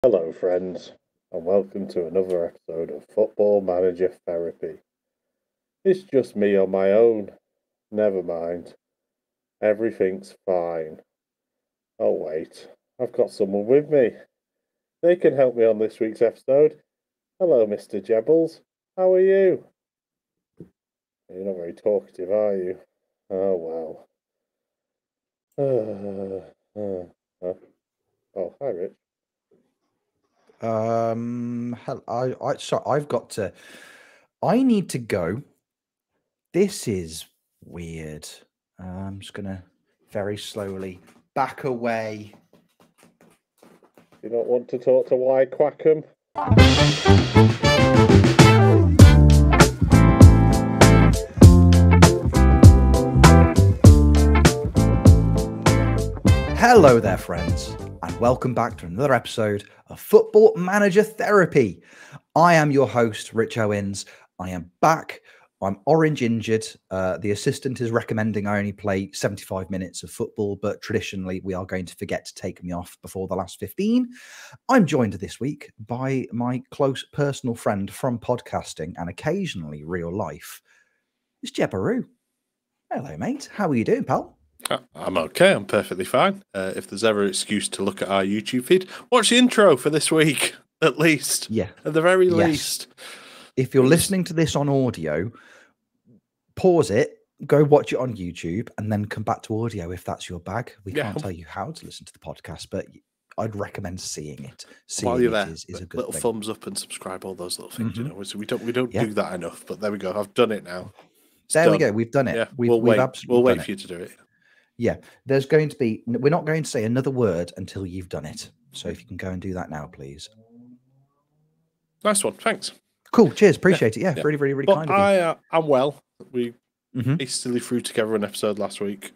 Hello, friends, and welcome to another episode of Football Manager Therapy. It's just me on my own. Never mind. Everything's fine. Oh, wait. I've got someone with me. They can help me on this week's episode. Hello, Mr. Jebbles. How are you? You're not very talkative, are you? Oh, well. Oh, hi, Rich. I need to go. This is weird. I'm just gonna very slowly back away. Do you not want to talk to Y Quackham? Hello there, friends, and welcome back to another episode of Football Manager Therapy. I am your host, Rich Owens. I am back. I'm orange injured. The assistant is recommending I only play 75 minutes of football, but traditionally we are going to forget to take me off before the last 15. I'm joined this week by my close personal friend from podcasting and occasionally real life. It's Jebaroo. Hello, mate. How are you doing, pal? I'm okay. I'm perfectly fine. If there's ever an excuse to look at our YouTube feed, watch the intro for this week, at least. Yeah. At the very least. If you're listening to this on audio, pause it, go watch it on YouTube, and then come back to audio if that's your bag. We can't tell you how to listen to the podcast, but I'd recommend seeing it. While you're there, is a good little thing. Thumbs up and subscribe, all those little things. You know, so we don't do that enough. But there we go. I've done it now. We go. We've done it. Yeah, we'll wait for you to do it. Yeah, there's going to be. We're not going to say another word until you've done it. So if you can go and do that now, please. Nice one. Thanks. Cool. Cheers. Appreciate it. Yeah, really, really, really kind of you. I'm well. We hastily threw together an episode last week.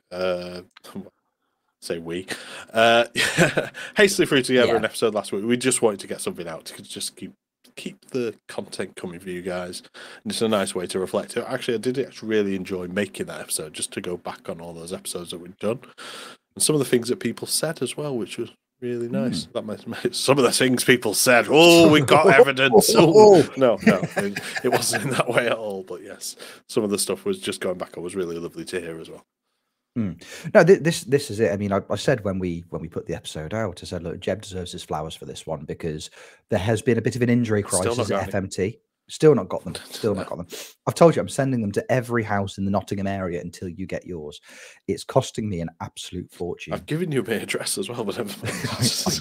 Say we. Hastily threw together an episode last week. We just wanted to get something out to just keep the content coming for you guys. And it's a nice way to reflect. Actually, I did really enjoy making that episode, just to go back on all those episodes that we've done. And some of the things that people said as well, which was really nice. Some of the things people said, we've got evidence. No, it wasn't in that way at all. But yes, some of the stuff was just going back. It was really lovely to hear as well. No, this is it. I mean, I said when we put the episode out, I said, look, Jeb deserves his flowers for this one because there has been a bit of an injury crisis at FMT. Still not got them. I've told you I'm sending them to every house in the Nottingham area until you get yours. It's costing me an absolute fortune. I've given you my address as well, but I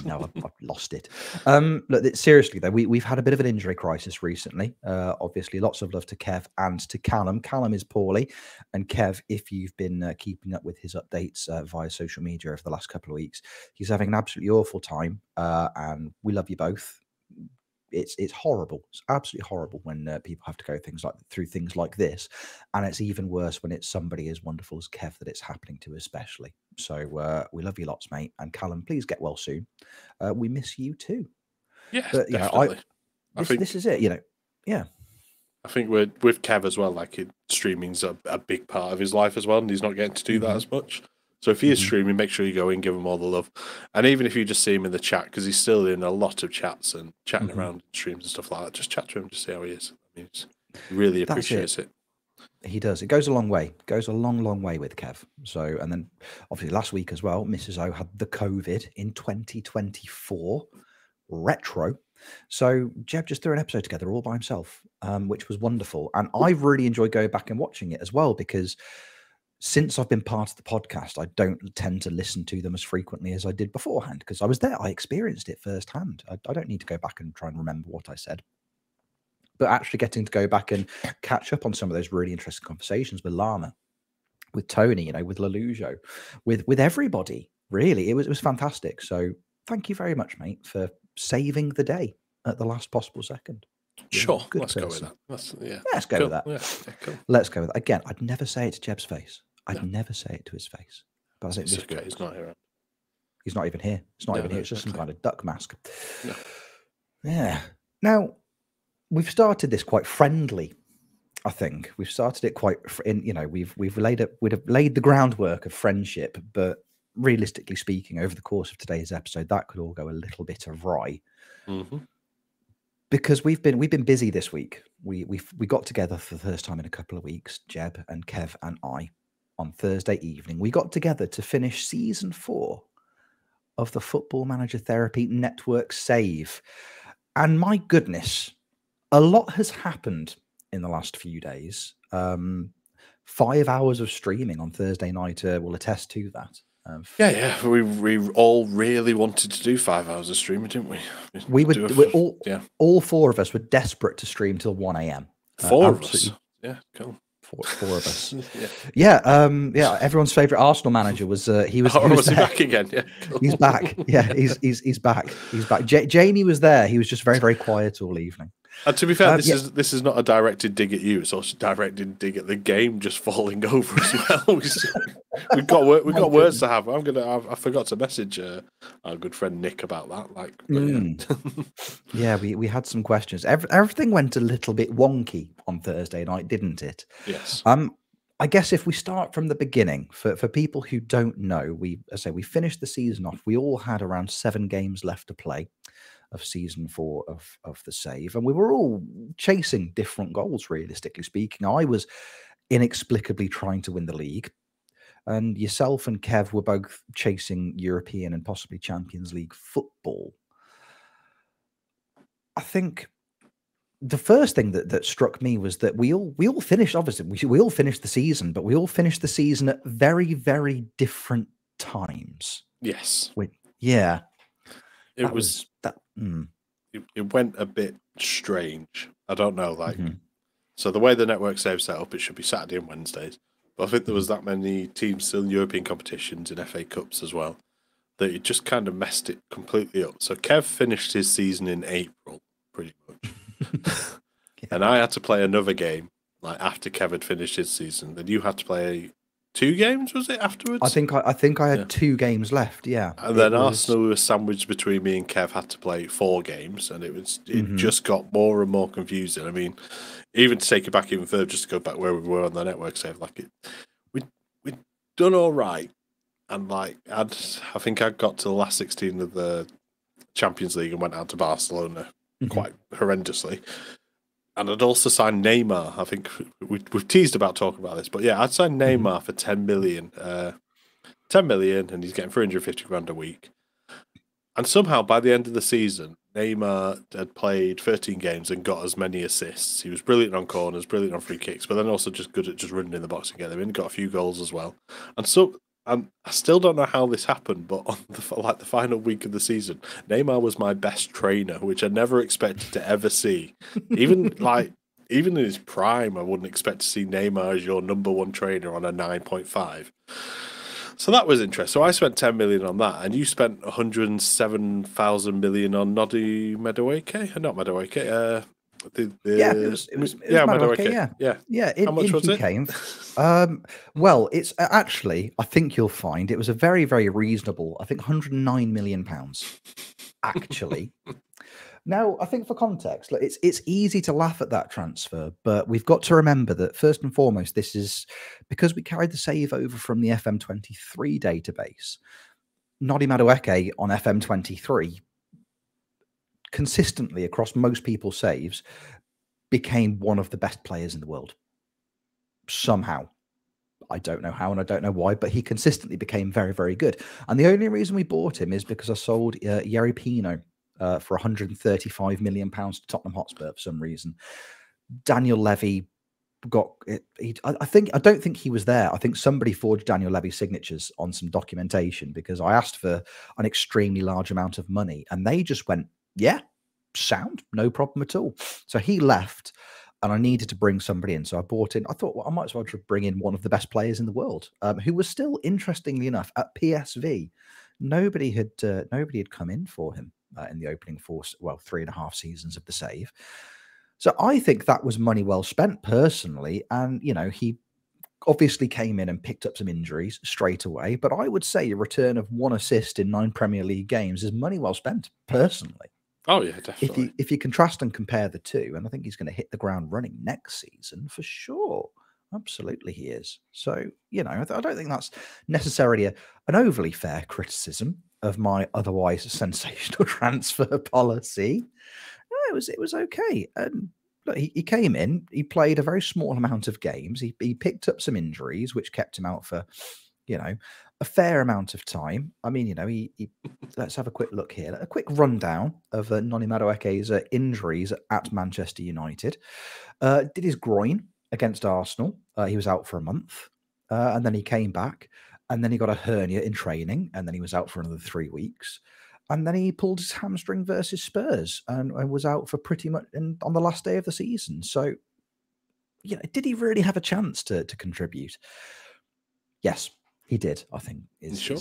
know I've lost it. Look, seriously though, we've had a bit of an injury crisis recently. Obviously, lots of love to Kev and to Callum. Callum is poorly, and Kev, if you've been keeping up with his updates via social media over the last couple of weeks, he's having an absolutely awful time, and we love you both. It's horrible. It's absolutely horrible when people have to go through things like this, and it's even worse when it's somebody as wonderful as Kev that it's happening to, especially. So we love you lots, mate. And Callum, please get well soon. We miss you too. Yeah, but definitely. This is it. Yeah. I think with Kev as well. Like streaming's a big part of his life as well, and he's not getting to do that as much. So if he is streaming, make sure you go in, give him all the love. And even if you just see him in the chat, because he's still in a lot of chats and chatting around streams and stuff like that, just chat to him, just see how he is. I mean, he really appreciates it. He does. It goes a long way. It goes a long, long way with Kev. So, and then obviously last week as well, Mrs. O had the COVID in 2024 retro. So Jeb just threw an episode together all by himself, which was wonderful. And I really enjoyed going back and watching it as well, because since I've been part of the podcast, I don't tend to listen to them as frequently as I did beforehand because I was there. I experienced it firsthand. I don't need to go back and try and remember what I said. But actually getting to go back and catch up on some of those really interesting conversations with Lana, with Tony, with Lelujo, with everybody, really, it was fantastic. So thank you very much, mate, for saving the day at the last possible second. Sure, let's go with that. Let's go with that. Yeah, cool. Let's go with that. Again, I'd never say it to Jeb's face. I'd never say it to his face. But I think it's okay. He's not here. He's not even here. It's not even here. It's just some kind of duck mask. No. Yeah. Now, we've started this quite friendly. I think we've started it quite. We've laid the groundwork of friendship, but realistically speaking, over the course of today's episode, that could all go a little bit awry. because we've been busy this week. We got together for the first time in a couple of weeks, Jeb and Kev and I, on Thursday evening. We got together to finish season 4 of the Football Manager Therapy Network Save. And my goodness, a lot has happened in the last few days. 5 hours of streaming on Thursday night will attest to that. We all really wanted to do 5 hours of streaming, didn't we? All 4 of us were desperate to stream till 1 a.m. 4 of us? Yeah, cool. Four of us. Yeah. Everyone's favorite Arsenal manager was he was. Was he back again? Yeah, cool. He's back. Yeah, he's back. He's back. Jamie was there. He was just very, very quiet all evening. And to be fair, this is not a directed dig at you. It's also a directed dig at the game just falling over as well. we've got words to have. I forgot to message our good friend Nick about that. Yeah, we had some questions. Everything went a little bit wonky on Thursday night, didn't it? Yes. I guess if we start from the beginning, for people who don't know, we finished the season off. We all had around 7 games left to play of season 4 of the Save, and we were all chasing different goals, realistically speaking. I was inexplicably trying to win the league, and yourself and Kev were both chasing European and possibly Champions League football. I think the first thing that struck me was that we all finished, obviously we all finished the season, but we all finished the season at very, very different times. Yes. It went a bit strange. I don't know, so the way the network Save set up, it should be Saturday and Wednesdays. But I think there was that many teams still in European competitions and FA Cups as well, that it just kind of messed it completely up. So Kev finished his season in April, pretty much. And I had to play another game, after Kev had finished his season. Then you had to play 2 games, was it, afterwards? I think I had 2 games left, yeah. And then Arsenal was sandwiched between me and Kev, had to play 4 games, and it just got more and more confusing. I mean, even to take it back even further, just to go back where we were on the network Save, we'd done all right, and I think I got to the last 16 of the Champions League and went out to Barcelona quite horrendously. And I'd also signed Neymar. I think we've teased about talking about this, but yeah, I'd signed Neymar for 10 million. 10 million, and he's getting 350 grand a week. And somehow, by the end of the season, Neymar had played 13 games and got as many assists. He was brilliant on corners, brilliant on free kicks, but then also just good at just running in the box and getting them in. Got a few goals as well. And I still don't know how this happened, but on the final week of the season, Neymar was my best trainer, which I never expected to ever see. Even in his prime, I wouldn't expect to see Neymar as your number 1 trainer on a 9.5. So that was interesting. So I spent 10 million on that, and you spent 107,000 million on Noddy Madueke? Not Madueke. It was Madueke, yeah. How much was it? Came. Well, it's actually, I think you'll find it was a very, very reasonable, I think 109 million pounds, actually. Now, I think for context, it's easy to laugh at that transfer, but we've got to remember that first and foremost, this is because we carried the Save over from the FM23 database. Noddy Madueke on FM23 consistently across most people's saves became one of the best players in the world. Somehow. I don't know how and I don't know why, but he consistently became very, very good. And the only reason we bought him is because I sold Yerry Pino for £135 million to Tottenham Hotspur for some reason. Daniel Levy got it. I don't think he was there. I think somebody forged Daniel Levy's signatures on some documentation because I asked for an extremely large amount of money and they just went, yeah, sound, no problem at all. So he left and I needed to bring somebody in. So I bought in, I thought, well, I might as well bring in one of the best players in the world, who was still, interestingly enough, at PSV. Nobody had come in for him in the opening 3.5 seasons of the Save. So I think that was money well spent personally. And, he obviously came in and picked up some injuries straight away. But I would say a return of 1 assist in 9 Premier League games is money well spent personally. Oh, yeah, definitely. If you contrast and compare the two, and I think he's going to hit the ground running next season for sure. Absolutely he is. So, I don't think that's necessarily an overly fair criticism. of my otherwise sensational transfer policy. No, it was okay. And look, he came in, he played a very small amount of games. He picked up some injuries, which kept him out for, a fair amount of time. I mean, he let's have a quick look here. A quick rundown of Noni Madueke's injuries at Manchester United. Did his groin against Arsenal. He was out for a month. And then he came back. And then he got a hernia in training. And then he was out for another 3 weeks. And then he pulled his hamstring versus Spurs and was out for pretty much on the last day of the season. So, did he really have a chance to contribute? Yes, he did, I think. Sure?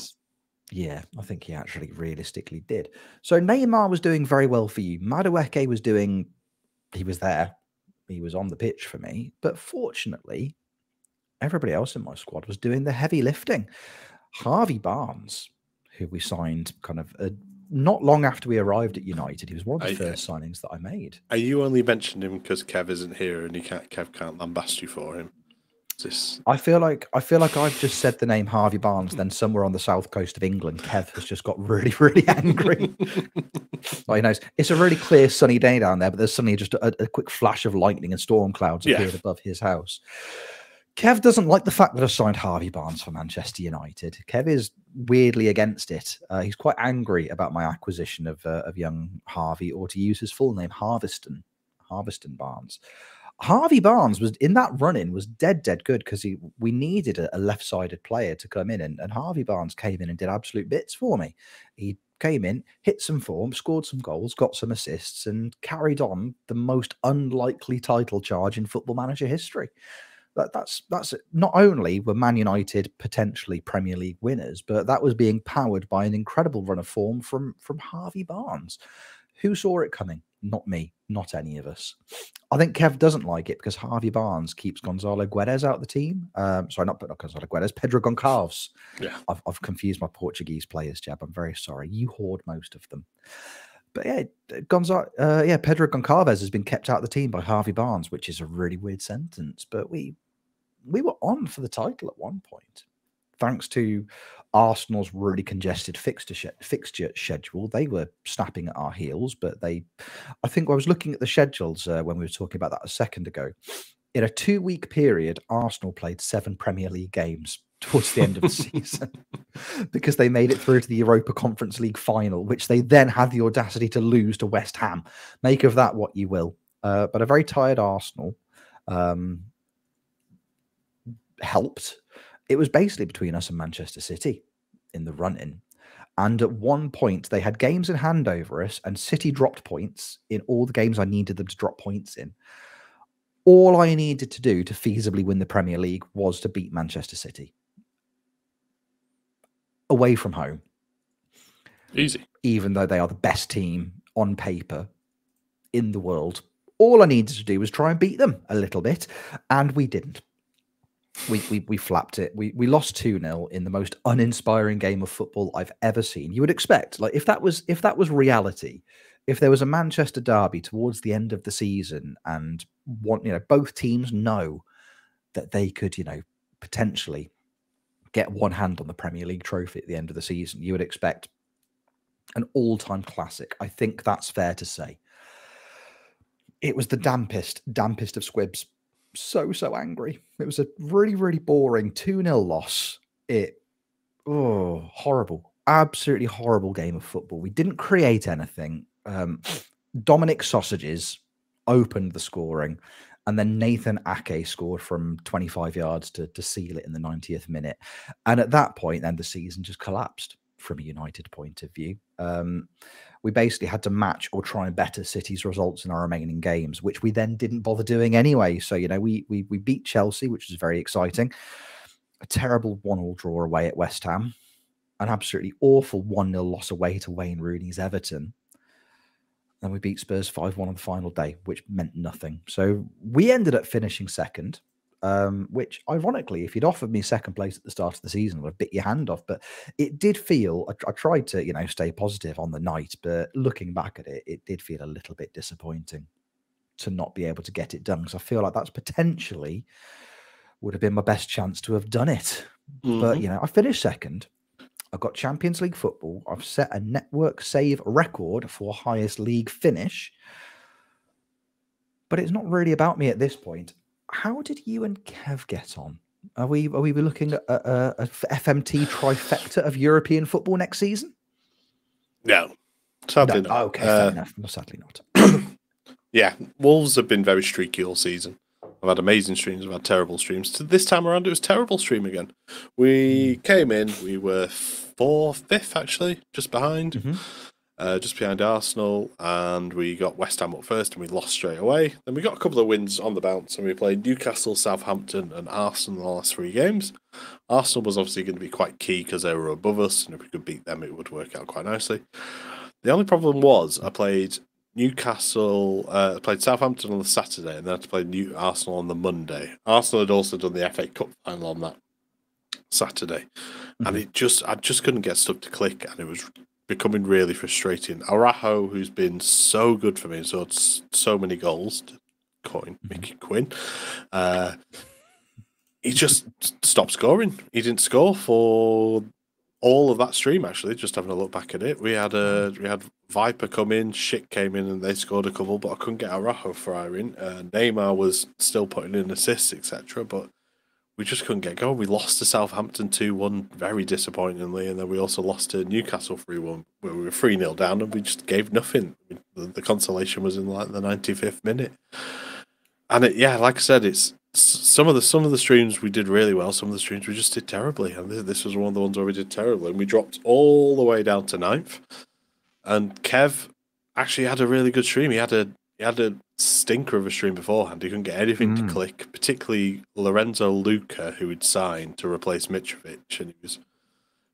Yeah, I think he actually realistically did. So Neymar was doing very well for you. Madueke he was there. He was on the pitch for me. But fortunately, everybody else in my squad was doing the heavy lifting. Harvey Barnes, who we signed kind of not long after we arrived at United, he was one of the first signings that I made. Are you only mentioning him because Kev isn't here and Kev can't lambast you for him? I feel like I've just said the name Harvey Barnes, then somewhere on the south coast of England, Kev has just got really, really angry. Like, it's a really clear sunny day down there, but there's suddenly just a quick flash of lightning and storm clouds appeared above his house. Kev doesn't like the fact that I signed Harvey Barnes for Manchester United. Kev is weirdly against it. He's quite angry about my acquisition of young Harvey, or to use his full name, Harveston Barnes. Harvey Barnes was in that run-in was dead good because we needed a left-sided player to come in, and Harvey Barnes came in and did absolute bits for me. He came in, hit some form, scored some goals, got some assists, and carried on the most unlikely title charge in Football Manager history. That's not only were Man United potentially Premier League winners, but that was being powered by an incredible run of form from Harvey Barnes. Who saw it coming? Not me, not any of us. I think Kev doesn't like it because Harvey Barnes keeps Gonzalo Guedes out of the team. Sorry, not Gonzalo Guedes, Pedro Goncalves. Yeah, I've confused my Portuguese players, Jeb. I'm very sorry. You hoard most of them. But yeah, Pedro Goncalves has been kept out of the team by Harvey Barnes, which is a really weird sentence. But we were on for the title at one point, thanks to Arsenal's really congested fixture schedule. They were snapping at our heels, but I think I was looking at the schedules when we were talking about that a second ago. In a 2-week period, Arsenal played 7 Premier League games towards the end of the season because they made it through to the Europa Conference League final, which they then had the audacity to lose to West Ham. Make of that what you will. But a very tired Arsenal helped. It was basically between us and Manchester City in the run-in. And at one point, they had games in hand over us, and City dropped points in all the games I needed them to drop points in. All I needed to do to feasibly win the Premier League was to beat Manchester City. Away from home. Easy. Even though they are the best team on paper in the world. All I needed to do was try and beat them a little bit, and we didn't. We flapped it. We lost 2-0 in the most uninspiring game of football I've ever seen. You would expect, like, if that was reality, if there was a Manchester derby towards the end of the season and both teams know that they could, potentially get one hand on the Premier League trophy at the end of the season, you would expect an all-time classic. I think that's fair to say. It was the dampest of squibs. So angry. It was a really, really boring 2-0 loss. Horrible. Absolutely horrible game of football. We didn't create anything. Dominic Sausages opened the scoring, and then Nathan Ake scored from 25 yards to seal it in the 90th minute. And at that point, then the season just collapsed from a United point of view. We basically had to match or try and better City's results in our remaining games, which we then didn't bother doing anyway. So, we beat Chelsea, which was very exciting. A terrible 1-1 draw away at West Ham. An absolutely awful 1-0 loss away to Wayne Rooney's Everton. Then we beat Spurs 5-1 on the final day, which meant nothing. So we ended up finishing second. Which, ironically, if you'd offered me second place at the start of the season, I would have bit your hand off. But it did feel, I tried to, stay positive on the night, but looking back at it, it did feel a little bit disappointing to not be able to get it done. Because I feel like that's potentially would have been my best chance to have done it. Mm-hmm. But, I finished second. I've got Champions League football. I've set a network save record for highest league finish. But it's not really about me at this point. How did you and Kev get on? Are we looking at a FMT trifecta of European football next season? No, sadly not. Okay, fair enough. No, sadly not. Yeah, Wolves have been very streaky all season. I've had amazing streams, I've had terrible streams. This time around, it was terrible stream again. We came in, we were 5th actually, just behind. Just behind Arsenal, and we got West Ham up first, and we lost straight away. Then we got a couple of wins on the bounce, and we played Newcastle, Southampton, and Arsenal in the last 3 games. Arsenal was obviously going to be quite key because they were above us, and if we could beat them, it would work out quite nicely. The only problem was I played Newcastle, played Southampton on the Saturday, and then I had to play Arsenal on the Monday. Arsenal had also done the FA Cup final on that Saturday, and I just couldn't get stuff to click, and it was becoming really frustrating. Araujo, who's been so good for me, so it's so many goals, Mickey Quinn, he just stopped scoring. He didn't score for all of that stream, actually, just having a look back at it. We had Viper come in, Schick came in, and they scored a couple, but I couldn't get Araujo firing. Neymar was still putting in assists, etc., but we just couldn't get going. We lost to Southampton 2-1 very disappointingly, and then we also lost to Newcastle 3-1, where we were 3-0 down, and we just gave nothing. The consolation was in like the 95th minute. And like I said, it's some of the streams we did really well, some of the streams we just did terribly, and this was one of the ones where we did terribly, and we dropped all the way down to 9th. And Kev actually had a really good stream. He had a stinker of a stream beforehand. He couldn't get anything to click, particularly Lorenzo Lucca, who had signed to replace Mitrovic, and he was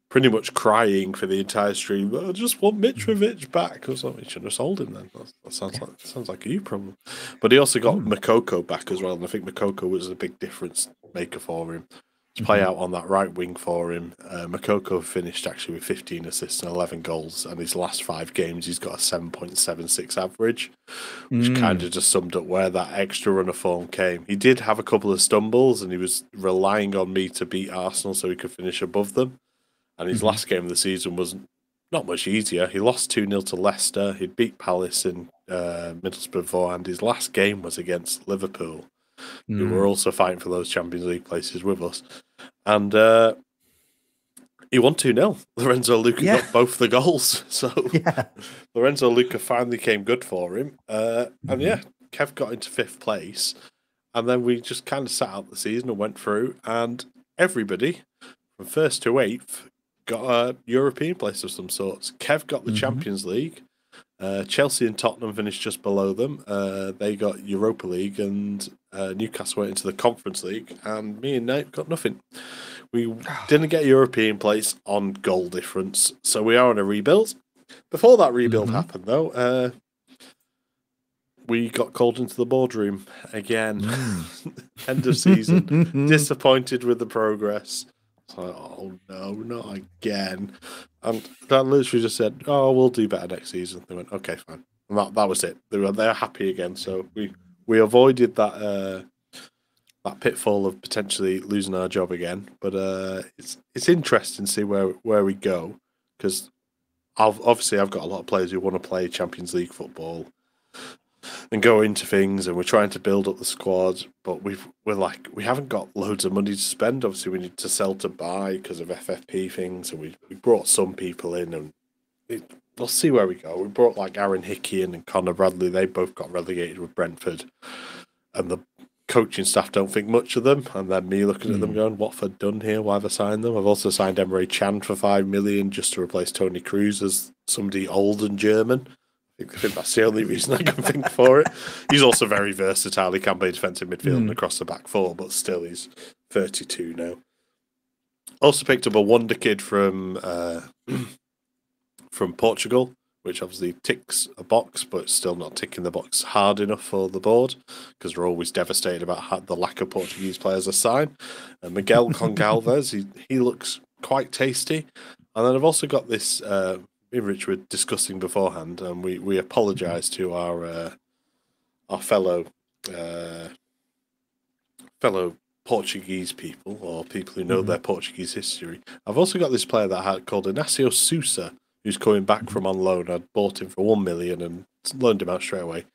pretty much crying for the entire stream. I just want Mitrovic back. I was like, you should have sold him then. That sounds like a you problem. But he also got Makoko back as well, and I think Makoko was a big difference maker for him to play out on that right wing for him. Makoko finished actually with 15 assists and 11 goals, and his last 5 games he's got a 7.76 average, which kind of just summed up where that extra run of form came. He did have a couple of stumbles, and he was relying on me to beat Arsenal so he could finish above them. And his last game of the season was not much easier. He lost 2-0 to Leicester. He beat Palace in Middlesbrough beforehand. His last game was against Liverpool, who were also fighting for those Champions League places with us. And he won 2-0. Lorenzo Lucca got both the goals. So Lorenzo Lucca finally came good for him. And Kev got into 5th place. And then we just kind of sat out the season and went through. And everybody, from 1st to 8th, got a European place of some sorts. Kev got the Champions League. Chelsea and Tottenham finished just below them. They got Europa League, and Newcastle went into the Conference League, and me and Nate got nothing. We didn't get a European place on goal difference, so we are on a rebuild. Before that rebuild happened, though, we got called into the boardroom again. End of season. Disappointed with the progress. It's like, oh no, not again. And that literally just said, oh, we'll do better next season. They went, okay, fine. And that was it. They're happy again. So we avoided that that pitfall of potentially losing our job again. But it's interesting to see where we go, because obviously I've got a lot of players who want to play Champions League football and go into things, and we're trying to build up the squad, but we haven't got loads of money to spend. Obviously, we need to sell to buy because of FFP things, and we brought some people in, and we'll see where we go. We brought like Aaron Hickey and Connor Bradley. They both got relegated with Brentford, and the coaching staff don't think much of them. And then me looking at them going, Watford done here? Why have I signed them? I've also signed Emre Can for 5 million just to replace Tony Cruz as somebody old and German. I think that's the only reason I can think for it. He's also very versatile. He can play defensive midfield and across the back 4, but still he's 32 now. Also picked up a wonder kid from Portugal, which obviously ticks a box, but still not ticking the box hard enough for the board, because we're always devastated about the lack of Portuguese players assigned. And Miguel Gonçalves, he looks quite tasty. And then I've also got this... me and Rich were discussing beforehand, and we apologise to our fellow Portuguese people or people who know their Portuguese history, I've also got this player that I had called Inácio Sousa, who's coming back from on loan. I bought him for 1 million and loaned him out straight away.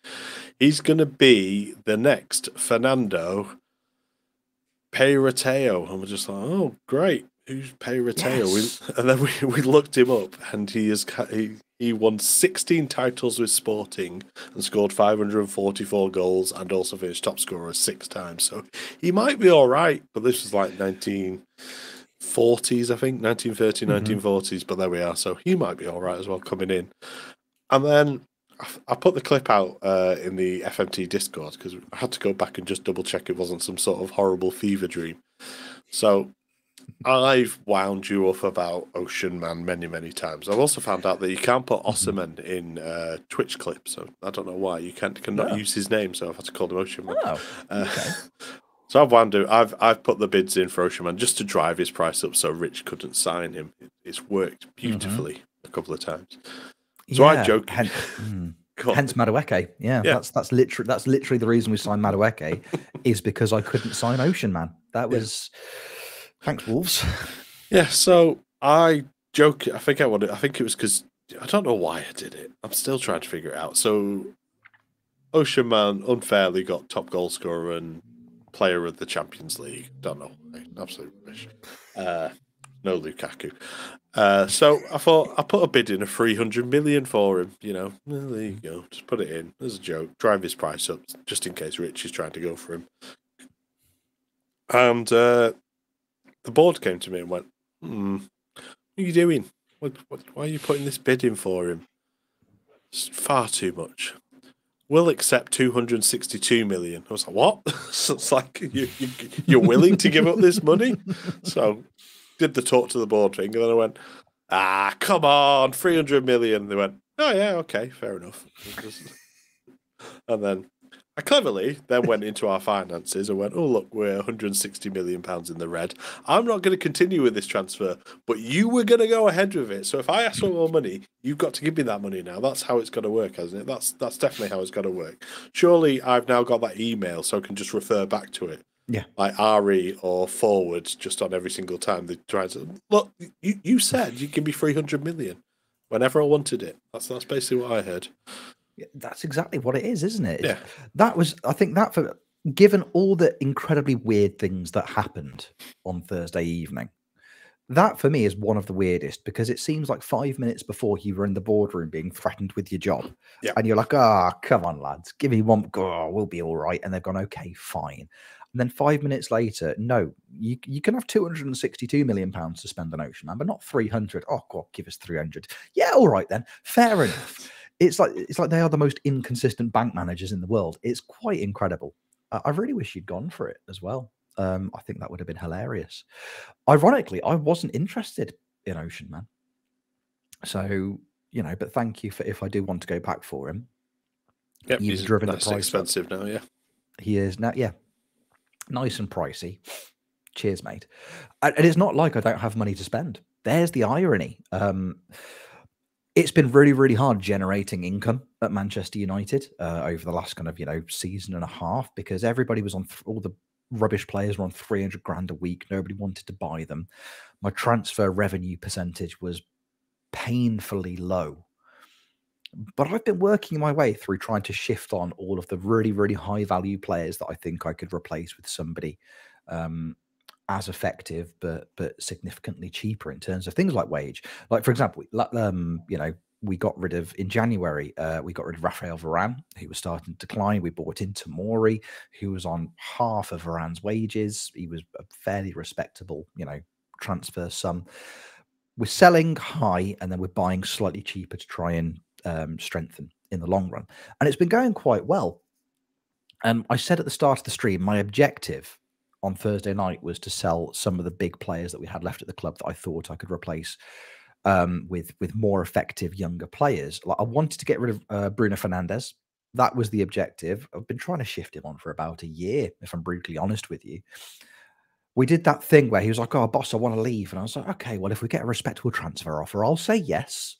He's going to be the next Fernando Peirateo. And we're just like, oh, great. Who's Peirateo? Yes. And then we looked him up, and he won 16 titles with Sporting and scored 544 goals and also finished top scorer 6 times. So he might be all right, but this was like 1940s, I think, 1930, 1940s. But there we are. So he might be all right as well coming in. And then I put the clip out in the FMT Discord because I had to go back and just double check it wasn't some sort of horrible fever dream. So I've wound you up about Ocean Man many, many times. I've also found out that you can't put Osserman in Twitch clips, so I don't know why. You cannot use his name, so I've had to call him Ocean Man. Oh, okay. So I've wound up. I've put the bids in for Ocean Man just to drive his price up so Rich couldn't sign him. It's worked beautifully a couple of times. So I joke. Hence Madueke. Yeah. That's literally the reason we signed Madueke is because I couldn't sign Ocean Man. That was thanks, Wolves. Yeah, so I joke. I think it was because I don't know why I did it. I'm still trying to figure it out. So Ocean Man unfairly got top goal scorer and player of the Champions League. Don't know. Absolute rubbish. No Lukaku. So I thought I put a bid in of 300 million for him. You know, well, there you go. Just put it in as a joke. Drive his price up just in case Rich is trying to go for him. And the board came to me and went, what are you doing? Why are you putting this bid in for him? It's far too much. We'll accept 262 million. I was like, what? So it's like, you're willing to give up this money? So did the talk to the board thing, and then I went, come on, 300 million. They went, oh yeah, okay, fair enough. And then I cleverly then went into our finances and went, oh, look, we're 160 million pounds in the red. I'm not going to continue with this transfer, but you were going to go ahead with it. So if I ask for more money, you've got to give me that money now. That's how it's got to work, hasn't it? That's definitely how it's got to work. Surely I've now got that email so I can just refer back to it. Yeah. Like RE or forward just on every single time they try to, look, you said you give me 300 million whenever I wanted it. That's basically what I heard. That's exactly what it is, isn't it? Yeah. That was, I think that for, given all the incredibly weird things that happened on Thursday evening, that for me is one of the weirdest because it seems like 5 minutes before you were in the boardroom being threatened with your job. Yeah. And you're like, come on, lads, give me one. We'll be all right. And they've gone, okay, fine. And then 5 minutes later, no, you can have 262 million pounds to spend on Ocean Man, but not 300. Oh, God, give us 300. Yeah, all right then. Fair enough. It's like they are the most inconsistent bank managers in the world. It's quite incredible. I really wish you'd gone for it as well. I think that would have been hilarious. Ironically, I wasn't interested in Ocean Man. So, you know, but thank you for if I do want to go back for him. Yep, You've driven the price expensive now, yeah. He is now, yeah. Nice and pricey. Cheers, mate. And it's not like I don't have money to spend. There's the irony. It's been really, really hard generating income at Manchester United over the last kind of, season and a half because everybody was on, all the rubbish players were on 300 grand a week. Nobody wanted to buy them. My transfer revenue percentage was painfully low. But I've been working my way through trying to shift on all of the really, really high value players that I think I could replace with somebody as effective, but significantly cheaper in terms of things like wage. Like, for example, we got rid of, in January, we got rid of Raphael Varane, who was starting to decline. We bought in Tomori, who was on half of Varane's wages. He was a fairly respectable, transfer sum. We're selling high and then we're buying slightly cheaper to try and strengthen in the long run. And it's been going quite well. I said at the start of the stream, my objective on Thursday night was to sell some of the big players that we had left at the club that I thought I could replace with more effective younger players. Like I wanted to get rid of Bruno Fernandes. That was the objective. I've been trying to shift him on for about a year, if I'm brutally honest with you. We did that thing where he was like, oh, boss, I want to leave. And I was like, okay, well, if we get a respectable transfer offer, I'll say yes.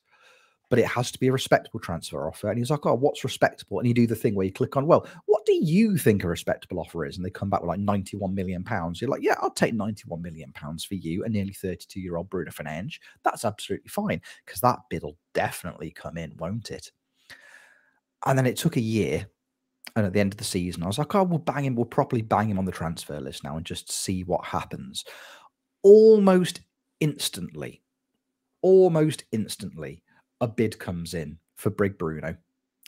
but it has to be a respectable transfer offer. And he's like, oh, what's respectable? And you do the thing where you click on, well, what do you think a respectable offer is? And they come back with like 91 million pounds. You're like, yeah, I'll take 91 million pounds for you, a nearly 32-year-old Bruno Fernandes. That's absolutely fine, because that bid will definitely come in, won't it? And then it took a year. And at the end of the season, I was like, oh, we'll properly bang him on the transfer list now and just see what happens. Almost instantly, a bid comes in for Brig Bruno.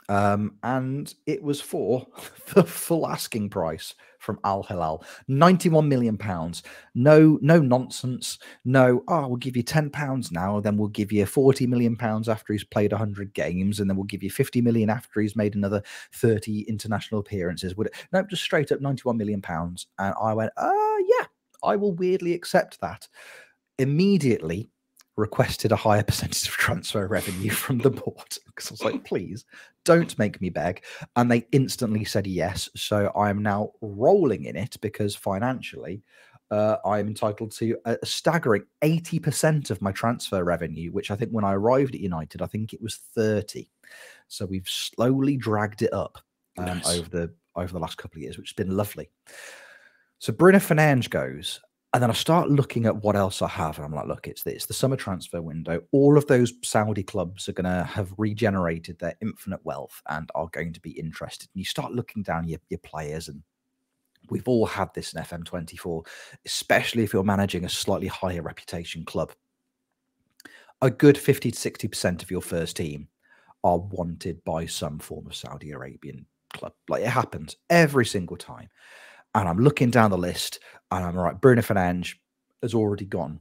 And it was for the full asking price from Al Hilal, 91 million pounds. No nonsense. No, we'll give you 10 pounds now, then we'll give you 40 million pounds after he's played 100 games, and then we'll give you 50 million after he's made another 30 international appearances. No, just straight up 91 million pounds. And I went, yeah, I will weirdly accept that. Immediately requested a higher percentage of transfer revenue from the board, because I was like, please don't make me beg. And they instantly said yes. So I am now rolling in it, because financially I am entitled to a staggering 80% of my transfer revenue, which I think when I arrived at United, I think it was 30. So we've slowly dragged it up over the last couple of years, which has been lovely. So Bruno Fernandes goes. And then I start looking at what else I have. And I'm like, look, it's the summer transfer window. All of those Saudi clubs are going to have regenerated their infinite wealth and are going to be interested. And you start looking down your players. And we've all had this in FM24, especially if you're managing a slightly higher reputation club. A good 50 to 60% of your first team are wanted by some form of Saudi Arabian club. Like, it happens every single time. And I'm looking down the list, and I'm right, Bruno Fernandes has already gone.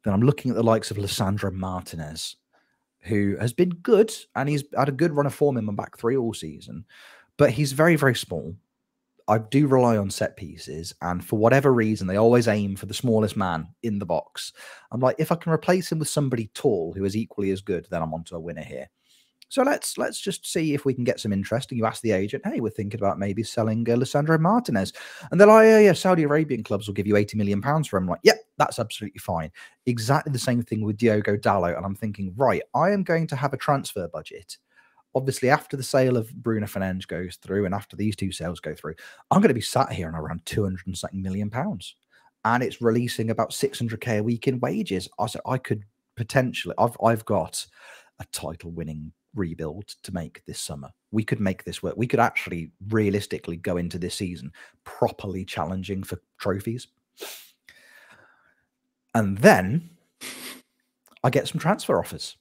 Then I'm looking at the likes of Lisandro Martinez, who has been good, and he's had a good run of form in my back three all season. But he's very, very small. I do rely on set pieces, and for whatever reason, they always aim for the smallest man in the box. I'm like, if I can replace him with somebody tall who is equally as good, then I'm onto a winner here. So let's just see if we can get some interest. And you ask the agent, hey, we're thinking about maybe selling Lisandro Martinez. And they're like, yeah, Saudi Arabian clubs will give you 80 million pounds for him. I'm like, yep, that's absolutely fine. Exactly the same thing with Diogo Dalot. And I'm thinking, right, I am going to have a transfer budget. Obviously, after the sale of Bruno Fernandes goes through, and after these two sales go through, I'm going to be sat here on around 200 and something million pounds. And it's releasing about 600k a week in wages. I could potentially, I've got a title winning rebuild to make this summer. We could make this work. We could actually realistically go into this season properly challenging for trophies. And then I get some transfer offers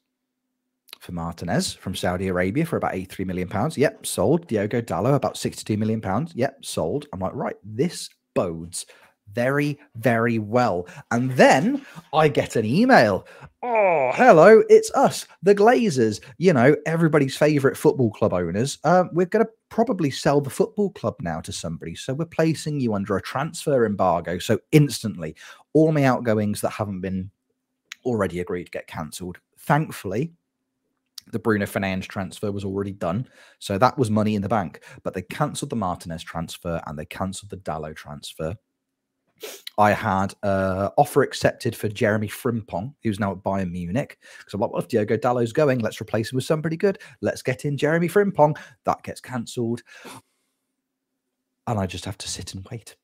for Martinez from Saudi Arabia for about 83 million pounds. Yep, sold. Diogo Dalot about 62 million pounds. Yep, sold. I'm like, right, this bodes very, very well. And then I get an email. Oh, hello, it's us, the Glazers, you know, everybody's favorite football club owners. We're going to probably sell the football club now to somebody. So we're placing you under a transfer embargo. So instantly, all my outgoings that haven't been already agreed get cancelled. Thankfully, the Bruno Fernandes transfer was already done. So that was money in the bank. But they cancelled the Martinez transfer and they cancelled the Dalot transfer. I had offer accepted for Jeremy Frimpong, who's now at Bayern Munich. Because I'm like, well, if Diogo Dalot's going, let's replace him with somebody good. Let's get in Jeremy Frimpong. That gets cancelled. And I just have to sit and wait.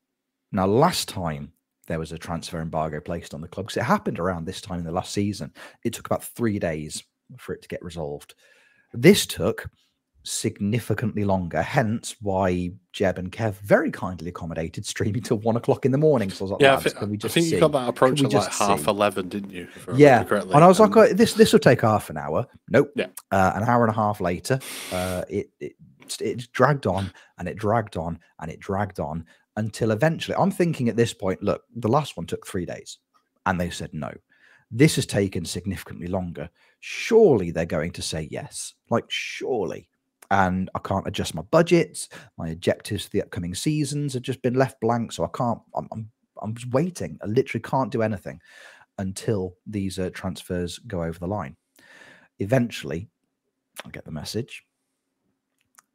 Now, last time there was a transfer embargo placed on the club, because it happened around this time in the last season, it took about 3 days for it to get resolved. This took significantly longer, hence why Jeb and Kev very kindly accommodated streaming till 1 o'clock in the morning. So I was like, yeah, I think you got that approach at like 11:30, didn't you? Yeah, and I was like, oh, this will take half an hour. Nope. Yeah. An hour and a half later, it dragged on and it dragged on and it dragged on until eventually, I'm thinking at this point, look, the last one took 3 days, and they said no. This has taken significantly longer. Surely they're going to say yes. Like, surely. And I can't adjust my budgets. My objectives for the upcoming seasons have just been left blank. So I can't, I'm just waiting. I literally can't do anything until these transfers go over the line. Eventually, I'll get the message.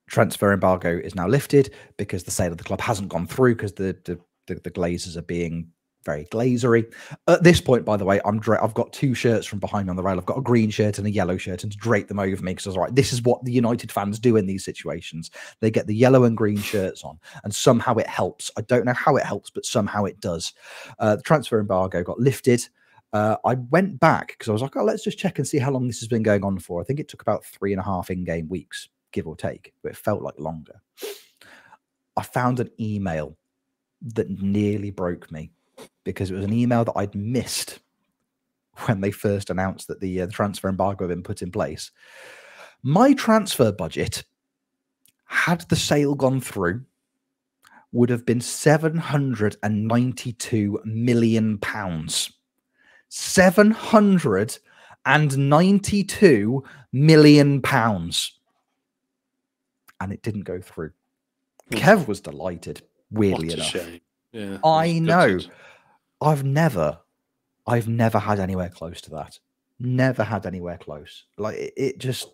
Transfer embargo is now lifted because the sale of the club hasn't gone through, because the Glazers are being very glazery. At this point, by the way, I've got 2 shirts from behind me on the rail. I've got a green shirt and a yellow shirt, and to drape them over me because I was right. This is what the United fans do in these situations. They get the yellow and green shirts on, and somehow it helps. I don't know how it helps, but somehow it does. The transfer embargo got lifted. I went back because I was like, oh, let's just check and see how long this has been going on for. I think it took about 3.5 in-game weeks, give or take, but it felt like longer. I found an email that nearly broke me, because it was an email that I'd missed when they first announced that the transfer embargo had been put in place. My transfer budget, had the sale gone through, would have been £792 million. £792 million. And it didn't go through. Kev was delighted, weirdly enough. Shame. Yeah, I know. I've never had anywhere close to that. Never had anywhere close. Like it just,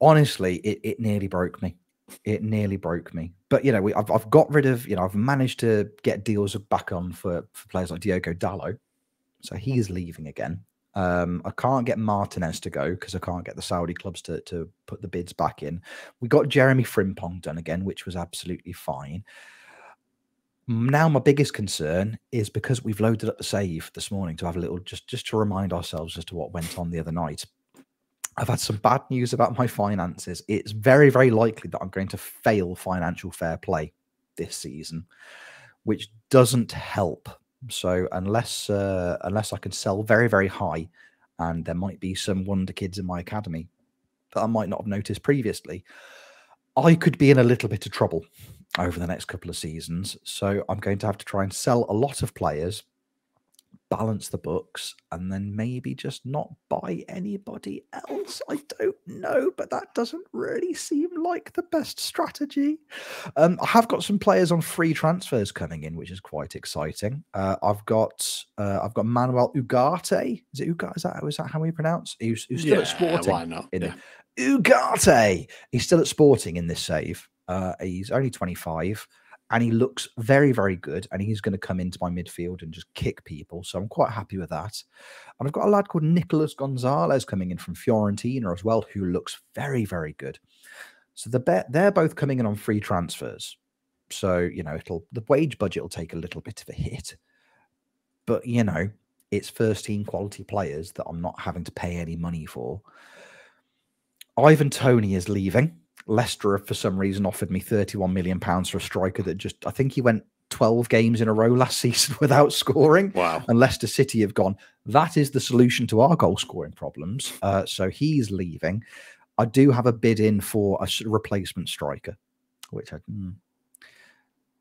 honestly, it nearly broke me. It nearly broke me. But you know, I've got rid of, you know, I've managed to get deals back on for players like Diogo Dalot, so he's leaving again. I can't get Martinez to go because I can't get the Saudi clubs to put the bids back in. We got Jeremy Frimpong done again, which was absolutely fine. Now my biggest concern is because we've loaded up the save this morning to have a little, just to remind ourselves as to what went on the other night. I've had some bad news about my finances. It's very, very likely that I'm going to fail financial fair play this season, which doesn't help. So unless I can sell very, very high, and there might be some wonder kids in my academy that I might not have noticed previously, I could be in a little bit of trouble over the next couple of seasons. So I'm going to have to try and sell a lot of players, balance the books, and then maybe just not buy anybody else. I don't know, but that doesn't really seem like the best strategy. I have got some players on free transfers coming in, which is quite exciting. I've got Manuel Ugarte. Is it Ugarte? Is that how we pronounce? Who's still at Sporting? Why not? Yeah. Ugarte. He's still at Sporting in this save. He's only 25. And he looks very, very good. And he's going to come into my midfield and just kick people. So I'm quite happy with that. And I've got a lad called Nicolas Gonzalez coming in from Fiorentina as well, who looks very, very good. So they're both coming in on free transfers. So, you know, the wage budget will take a little bit of a hit. But, you know, it's first-team quality players that I'm not having to pay any money for. Ivan Toney is leaving. Leicester have, for some reason, offered me £31 million for a striker that I think he went 12 games in a row last season without scoring. Wow. And Leicester City have gone, that is the solution to our goal scoring problems. So he's leaving. I do have a bid in for a replacement striker, which I'm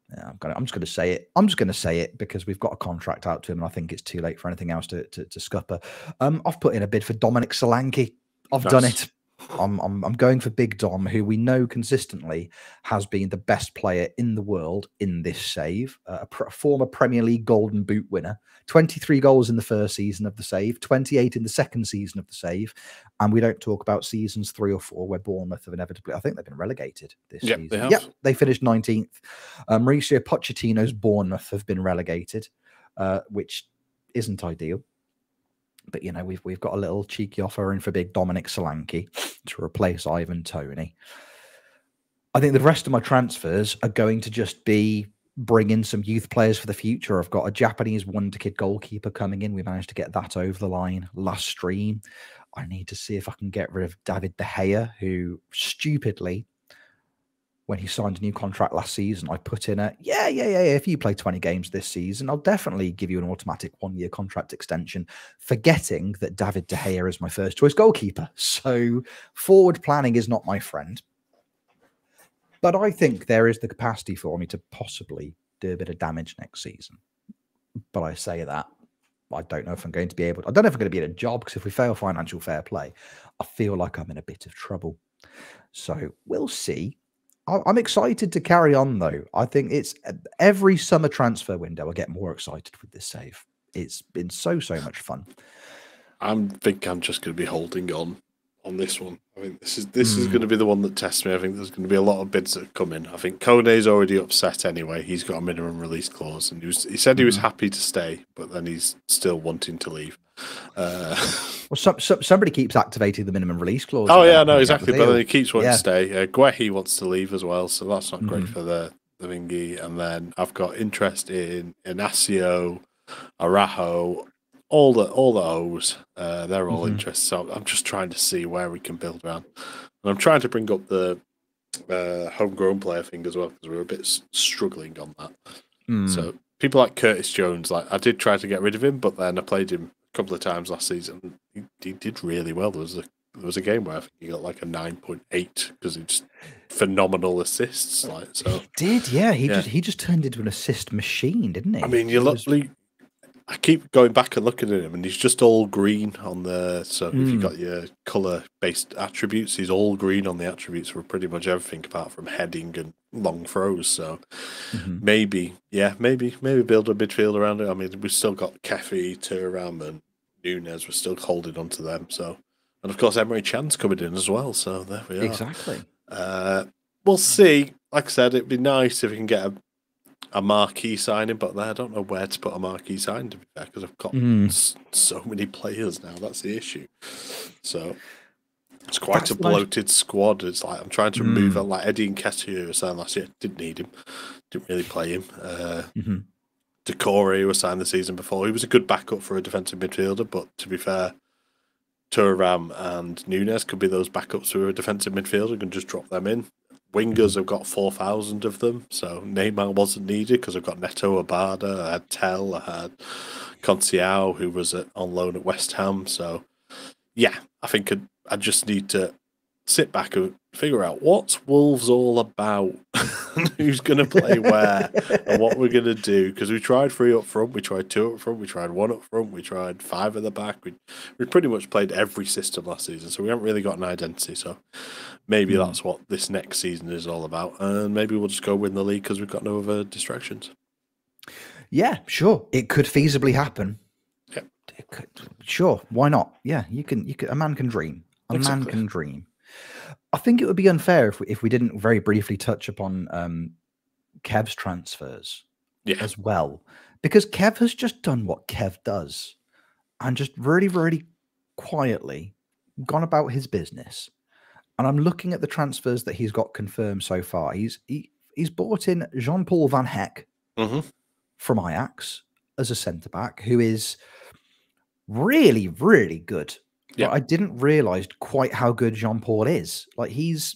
just going to say it. I'm just going to say it because we've got a contract out to him and I think it's too late for anything else to scupper. I've put in a bid for Dominic Solanke. I've done it. I'm going for Big Dom, who we know consistently has been the best player in the world in this save. A former Premier League Golden Boot winner, 23 goals in the first season of the save, 28 in the second season of the save, and we don't talk about seasons 3 or 4 where Bournemouth have inevitably, I think they've been relegated this season. They have. Yep, they finished 19th. Mauricio Pochettino's Bournemouth have been relegated, which isn't ideal. But, you know, we've got a little cheeky offer in for big Dominic Solanke to replace Ivan Toney. I think the rest of my transfers are going to just be bring in some youth players for the future. I've got a Japanese wonder kid goalkeeper coming in. We managed to get that over the line last stream. I need to see if I can get rid of David De Gea, who stupidly, when he signed a new contract last season, I put in yeah. If you play 20 games this season, I'll definitely give you an automatic 1-year contract extension, forgetting that David De Gea is my first choice goalkeeper. So forward planning is not my friend. But I think there is the capacity for me to possibly do a bit of damage next season. But I say that, I don't know if I'm going to be able to. I don't know if I'm going to be in a job, because if we fail financial fair play, I feel like I'm in a bit of trouble. So we'll see. I'm excited to carry on, though. I think it's every summer transfer window I get more excited with this save. It's been so much fun. I think I'm just going to be holding on on this one. I think this is going to be the one that tests me. I think there's going to be a lot of bids that come in. I think Kone's already upset anyway. He's got a minimum release clause, and he said he was happy to stay, but then he's still wanting to leave. Well, somebody keeps activating the minimum release clause. Oh yeah, no, exactly. But then he keeps wanting to stay. Guehi wants to leave as well, so that's not great for the thingy. And then I've got interest in Inacio, Arajo, all the O's. They're all interested. So I'm just trying to see where we can build around, and I'm trying to bring up the homegrown player thing as well, because we're a bit struggling on that. So people like Curtis Jones, like I did try to get rid of him, but then I played him a couple of times last season. He did really well. There was a game where I think he got like a 9.8 because he just phenomenal assists. Like so, he did, yeah. He just turned into an assist machine, didn't he? I mean, I keep going back and looking at him, and he's just all green on the. So if you got your color-based attributes, he's all green on the attributes for pretty much everything apart from heading and long throws. So maybe build a midfield around it. I mean, we've still got Kefi, Thuram, and Nunez. We're still holding on to them. So, and of course, Emery Chan's coming in as well. So there we are. Exactly. We'll see. Like I said, it'd be nice if we can get a marquee signing, but I don't know where to put a marquee sign, to be fair, because I've got so many players now. That's the issue. So it's quite a bloated squad. It's like I'm trying to remove like Eddie and Nketiah were signed last year. Didn't need him. Didn't really play him. Decore was signed the season before. He was a good backup for a defensive midfielder, but to be fair, Thuram and Nunez could be those backups for a defensive midfielder. You can just drop them in. Wingers have got 4,000 of them, so Neymar wasn't needed because I've got Neto, Abada, I had Tell, I had Conceição, who was on loan at West Ham. So, yeah, I think I just need to sit back and figure out what's Wolves all about, who's going to play where, and what we're going to do. Because we tried 3 up front, we tried 2 up front, we tried 1 up front, we tried 5 at the back. We pretty much played every system last season, so we haven't really got an identity. So maybe that's what this next season is all about, and maybe we'll just go win the league because we've got no other distractions. Yeah, sure, it could feasibly happen. Yeah, it could, sure, why not? Yeah, you can. A man can dream. A man can dream. I think it would be unfair if we didn't very briefly touch upon Kev's transfers as well, because Kev has just done what Kev does and just really, really quietly gone about his business. And I'm looking at the transfers that he's got confirmed so far. He's brought in Jean-Paul Van Heck from Ajax as a centre-back, who is really, really good. Yeah. But I didn't realise quite how good Jean-Paul is. Like he's...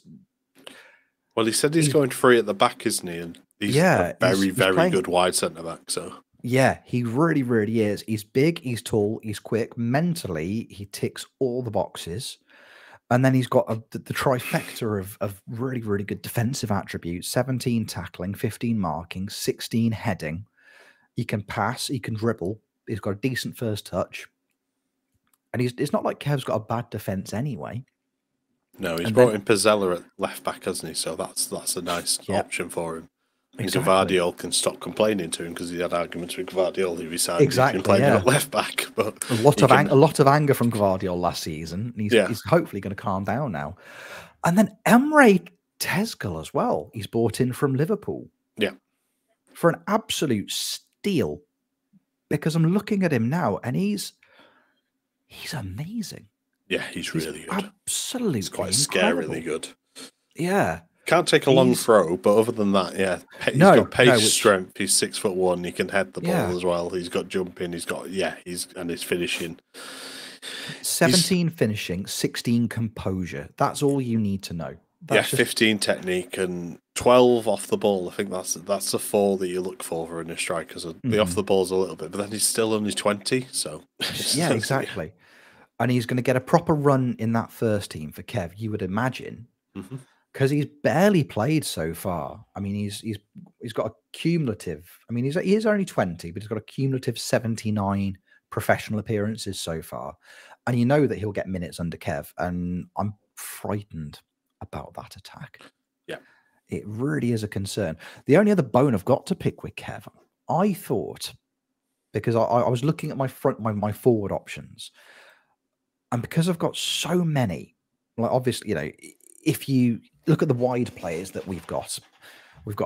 Well, he said he's going free at the back, isn't he? And he's a very, very good wide centre-back, so... Yeah, he really, really is. He's big, he's tall, he's quick. Mentally, he ticks all the boxes. And then he's got the trifecta of really, really good defensive attributes. 17 tackling, 15 marking, 16 heading. He can pass, he can dribble. He's got a decent first touch. And it's not like Kev's got a bad defense anyway. No, he's brought in Pizzella at left back, hasn't he? So that's a nice option for him. And Gvardiol can stop complaining to him because he had arguments with Gvardiol who he signed playing at left back. But a lot of anger from Gvardiol last season. And he's hopefully going to calm down now. And then Emre Tezgel as well. He's brought in from Liverpool. Yeah. For an absolute steal. Because I'm looking at him now and he's amazing. Yeah, he's really good. Absolutely. He's quite incredible. scarily good. Yeah. Can't take a long throw, but other than that, yeah. He's got pace, strength. He's 6'1". He can head the ball as well. He's got jumping. He's got, and his finishing. 17 finishing, 16 composure. That's all you need to know. That's 15 technique and 12 off the ball. I think that's the 4 that you look for in a striker. So the off the ball's a little bit, but then he's still only 20. So yeah, exactly. And he's going to get a proper run in that first team for Kev, you would imagine, because he's barely played so far. I mean, he's got a cumulative. I mean, he is only 20, but he's got a cumulative 79 professional appearances so far, and you know that he'll get minutes under Kev. And I'm frightened about that attack. Yeah, it really is a concern. The only other bone I've got to pick with Kev, I thought, because I was looking at my forward options, and because I've got so many Like, obviously, if you look at the wide players that we've got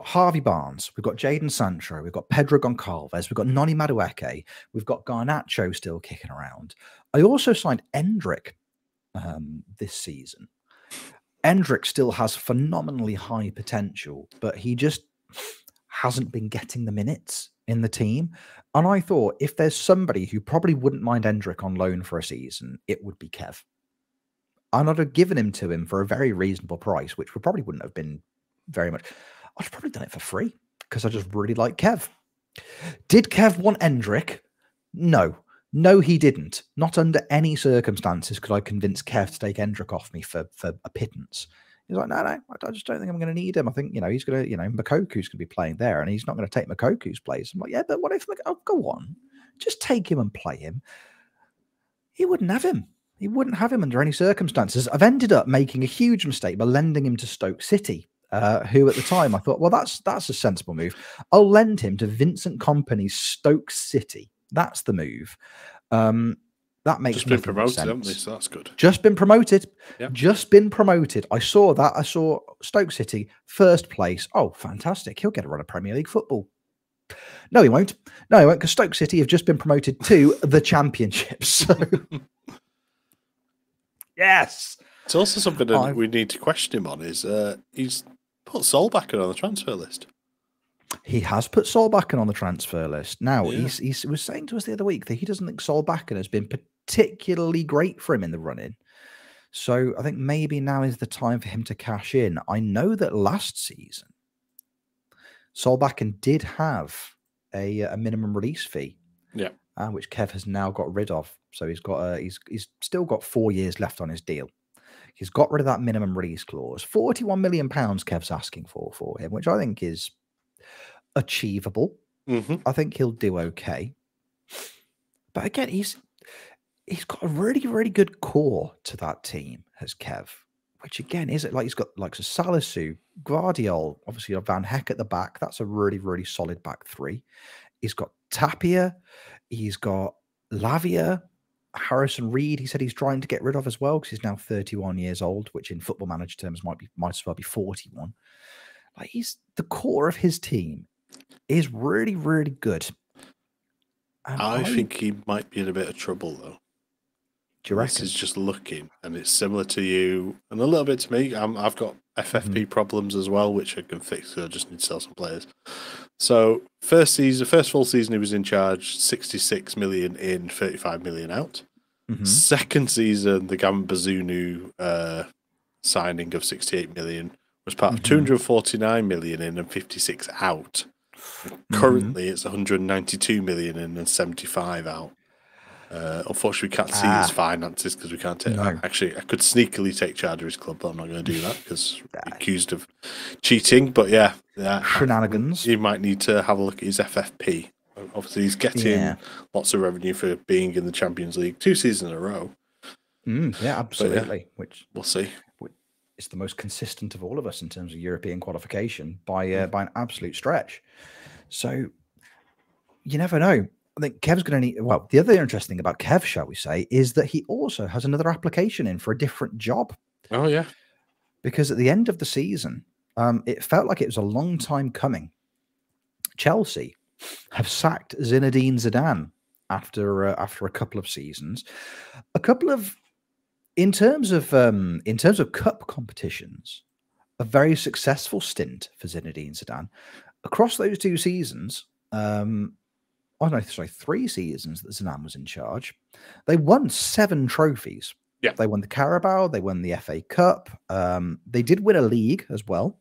Harvey Barnes, we've got Jadon Sancho, we've got Pedro Goncalves, we've got Noni Madueke, we've got Garnacho still kicking around. I also signed Endrick this season. Endrick still has phenomenally high potential, but he just hasn't been getting the minutes in the team. And I thought, if there's somebody who probably wouldn't mind Endrick on loan for a season, it would be Kev. And I'd have given him to him for a very reasonable price, which probably wouldn't have been very much. I'd have probably done it for free because I just really like Kev. Did Kev want Endrick? No. No, he didn't. Not under any circumstances could I convince Kev to take Endrick off me for a pittance. He's like, no, I just don't think I'm going to need him. I think, he's going to, Makoku's going to be playing there and he's not going to take Makoku's place. I'm like, yeah, but what if, go on, just take him and play him. He wouldn't have him. He wouldn't have him under any circumstances. I've ended up making a huge mistake by lending him to Stoke City, who at the time I thought, well, that's a sensible move. I'll lend him to Vincent Kompany's Stoke City. That's the move. That makes just been promoted, haven't they? So that's good. Just been promoted. Yep. Just been promoted. I saw that. I saw Stoke City first place. Oh, fantastic! He'll get a run of Premier League football. No, he won't. No, he won't, because Stoke City have just been promoted to the Championship. So, yes. It's also something that we need to question him on. Is he's put Solbakken on the transfer list. He has put Solbakken on the transfer list. Now, he was saying to us the other week that he doesn't think Solbakken has been particularly great for him in the run-in. So I think maybe now is the time for him to cash in. I know that last season, Solbakken did have a minimum release fee, which Kev has now got rid of. So he's got he's still got 4 years left on his deal. He's got rid of that minimum release clause. £41 million Kev's asking for him, which I think is achievable. I think he'll do okay. But again, he's got a really, really good core to that team, has Kev, which again, is it like he's got like Salisu, Guardiol, obviously Van Heck at the back. That's a really, really solid back three. He's got Tapia, he's got Lavia, Harrison Reed. He said he's trying to get rid of as well because he's now 31 years old, which in Football Manager terms might as well be 41. Like, he's the core of his team is really, really good. And I think he might be in a bit of trouble, though. Do you reckon? This is just looking, and it's similar to you, and a little bit to me. I've got FFP problems as well, which I can fix. I just need to sell some players. So first full season he was in charge, 66 million in, 35 million out. Second season, the Gavin Bazunu signing of 68 million was part of 249 million in and 56 out. Currently, it's 192 million in and 75 out. Unfortunately, we can't see his finances because we can't take. No. Actually, I could sneakily take charge of his club, but I'm not going to do that because accused of cheating. But yeah, shenanigans. He might need to have a look at his FFP. Obviously, he's getting lots of revenue for being in the Champions League 2 seasons in a row. Yeah, absolutely. Which we'll see. It's the most consistent of all of us in terms of European qualification by an absolute stretch. So you never know. I think Kev's going to need. Well, the other interesting thing about Kev, shall we say, is that he also has another application in for a different job. Oh yeah, because at the end of the season, it felt like it was a long time coming. Chelsea have sacked Zinedine Zidane after a couple of seasons, in terms of cup competitions, a very successful stint for Zinedine Zidane. Across those 2 seasons, 3 seasons that Zidane was in charge, they won 7 trophies. Yeah, they won the Carabao, they won the FA Cup. They did win a league as well.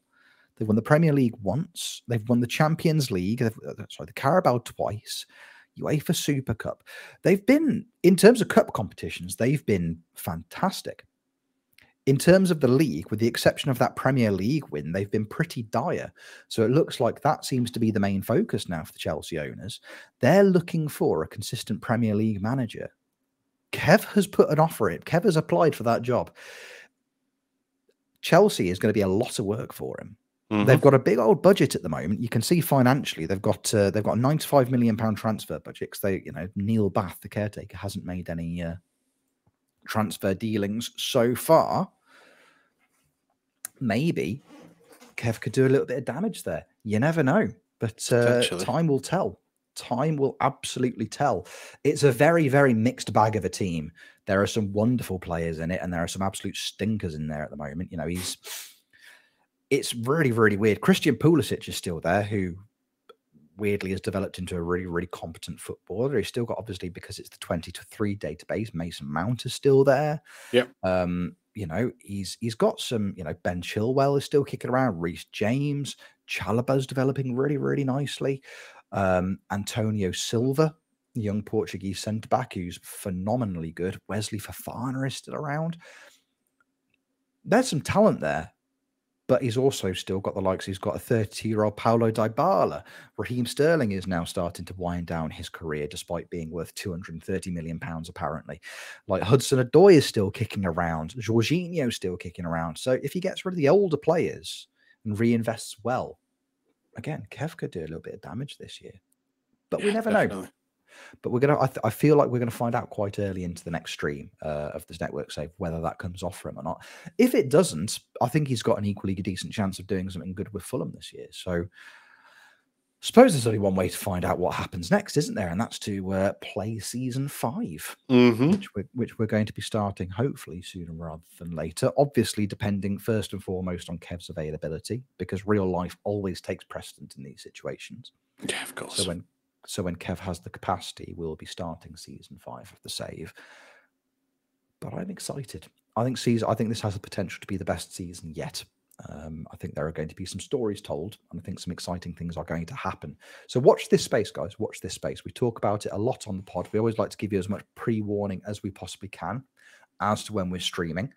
They won the Premier League once. They've won the Champions League. The Carabao twice. UEFA Super Cup. They've been, in terms of cup competitions, they've been fantastic. In terms of the league, with the exception of that Premier League win, they've been pretty dire. So it looks like that seems to be the main focus now for the Chelsea owners. They're looking for a consistent Premier League manager. Kev has put an offer in. Kev has applied for that job. Chelsea is going to be a lot of work for him. They've got a big old budget at the moment. You can see financially they've got a £95 million transfer budget because Neil Bath, the caretaker, hasn't made any transfer dealings so far. maybe Kev could do a little bit of damage there. You never know, but time will tell. Time will absolutely tell. It's a very, very mixed bag of a team. There are some wonderful players in it, and there are some absolute stinkers in there at the moment. You know, it's really, really weird. Christian Pulisic is still there, who weirdly has developed into a really, really competent footballer. He's still got, obviously, because it's the 20-3 database, Mason Mount is still there. Yep. You know, he's got some, you know, Ben Chilwell is still kicking around, Reece James, Chalobah's developing really, really nicely. Antonio Silva, young Portuguese centre-back who's phenomenally good. Wesley Fofana is still around. There's some talent there, but he's also still got the likes. He's got a 30-year-old Paulo Dybala. Raheem Sterling is now starting to wind down his career, despite being worth £230 million, apparently. Like Hudson-Odoi is still kicking around. Jorginho is still kicking around. So if he gets rid of the older players and reinvests well, again, Kev could do a little bit of damage this year. But we never know. But we're going to, I feel like we're going to find out quite early into the next stream of this network save whether that comes off for him or not. If it doesn't, I think he's got an equally decent chance of doing something good with Fulham this year. So I suppose there's only one way to find out what happens next, isn't there? And that's to play season 5, which we're going to be starting hopefully sooner rather than later. Obviously, depending first and foremost on Kev's availability, because real life always takes precedent in these situations. Yeah, of course. So when Kev has the capacity, we'll be starting season 5 of the save. But I'm excited. I think this has the potential to be the best season yet. I think there are going to be some stories told, and I think some exciting things are going to happen. So watch this space, guys. Watch this space. We talk about it a lot on the pod. We always like to give you as much pre-warning as we possibly can as to when we're streaming.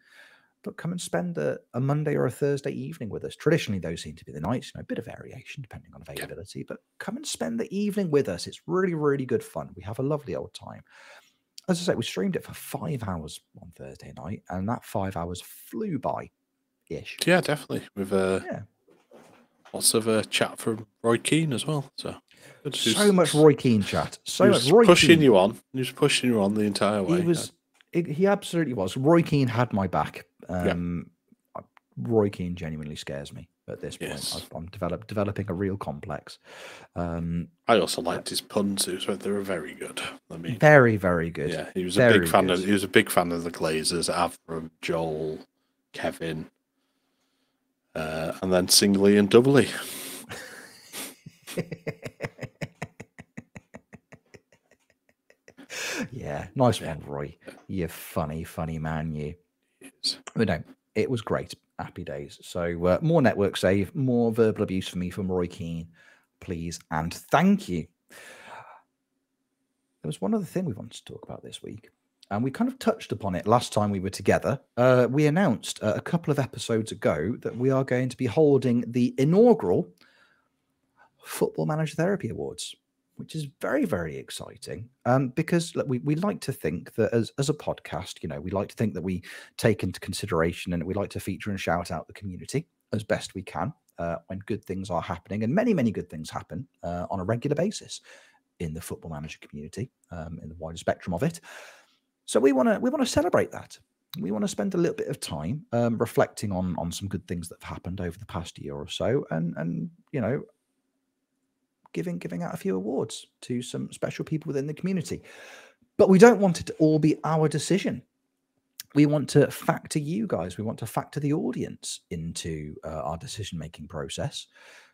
But come and spend a Monday or a Thursday evening with us. Traditionally, those seem to be the nights, you know, a bit of variation depending on availability, but come and spend the evening with us. It's really, really good fun. We have a lovely old time. As I say, we streamed it for 5 hours on Thursday night, and that 5 hours flew by-ish. Yeah, definitely. With lots of chat from Roy Keane as well. So much Roy Keane chat. So much Roy pushing Keane. you on. He was pushing you on the entire way. He absolutely was. Roy Keane had my back. Roy Keane genuinely scares me at this point. Yes. I'm developing a real complex. I also liked his puns. They were very good. I mean, very, very good. Yeah, he was a big fan of. He was a big fan of the Glazers, Avram, Joel, Kevin, and then singly and doubly. Yeah, nice one, Roy. You funny, funny man, you. But no, it was great. Happy days. So more network save, more verbal abuse for me from Roy Keane, please, and thank you. There was one other thing we wanted to talk about this week, and we kind of touched upon it last time we were together. We announced a couple of episodes ago that we are going to be holding the inaugural Football Manager Therapy Awards, which is very, very exciting. Because look, we like to think that as a podcast, you know, we like to think that we take into consideration and we like to feature and shout out the community as best we can when good things are happening. And many, many good things happen on a regular basis in the Football Manager community, in the wider spectrum of it. So we want to celebrate that. We want to spend a little bit of time reflecting on some good things that have happened over the past year or so, and you know, giving out a few awards to some special people within the community. But we don't want it to all be our decision. We want to factor you guys. We want to factor the audience into our decision-making process.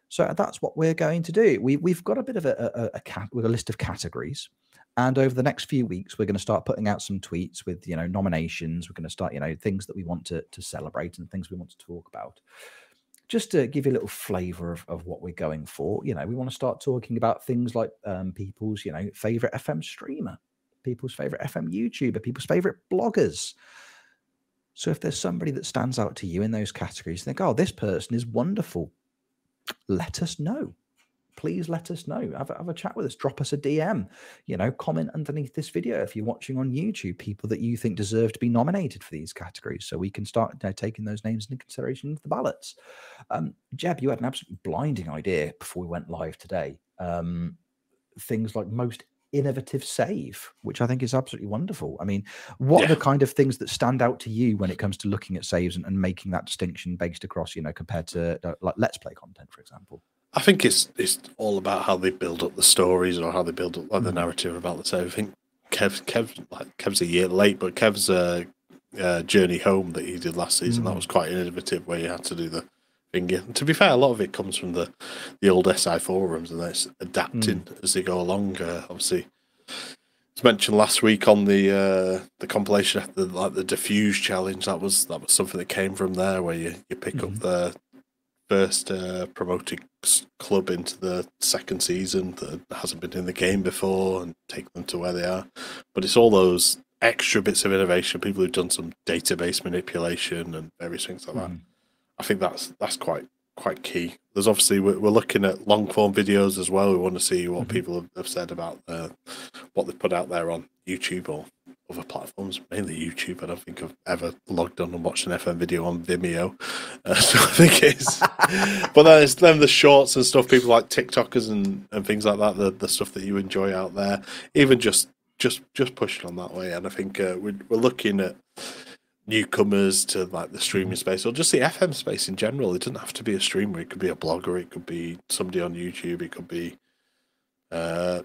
So that's what we're going to do. We've got a bit of a list of categories. And over the next few weeks, we're going to start putting out some tweets with, you know, nominations. We're going to start, you know, things that we want to celebrate and things we want to talk about. Just to give you a little flavor of what we're going for, you know, we want to start talking about things like people's, you know, favorite FM streamer, people's favorite FM YouTuber, people's favorite bloggers. So if there's somebody that stands out to you in those categories, think, oh, this person is wonderful. Let us know. Please let us know. Have a chat with us. Drop us a DM. You know, comment underneath this video if you're watching on YouTube, people that you think deserve to be nominated for these categories, so we can start taking those names into consideration into the ballots. Jeb, you had an absolutely blinding idea before we went live today. Things like most innovative save, which I think is absolutely wonderful. I mean, what are the kind of things that stand out to you when it comes to looking at saves and making that distinction based across, compared to like Let's Play content, for example? I think it's all about how they build up the stories or how they build up the narrative about the save. I think Kev's a year late, but Kev's journey home that he did last season, that was quite innovative, where you had to do the finger. And to be fair, a lot of it comes from the old SI forums, and it's adapting as they go along. Obviously, it's mentioned last week on the compilation, the diffuse challenge. That was something that came from there, where you pick up the first promoted club into the second season that hasn't been in the game before and take them to where they are. But it's all those extra bits of innovation, people who've done some database manipulation and various things like that. I think that's quite key. There's obviously, we're looking at long form videos as well. We want to see what people have said about what they've put out there on YouTube or other platforms, mainly YouTube. I don't think I've ever logged on and watched an FM video on Vimeo. So I think it's, but then the shorts and stuff, people like TikTokers and things like that, the stuff that you enjoy out there, even just pushing on that way. And I think we're looking at newcomers to like the streaming space or just the FM space in general. It doesn't have to be a streamer. It could be a blogger. It could be somebody on YouTube. It could be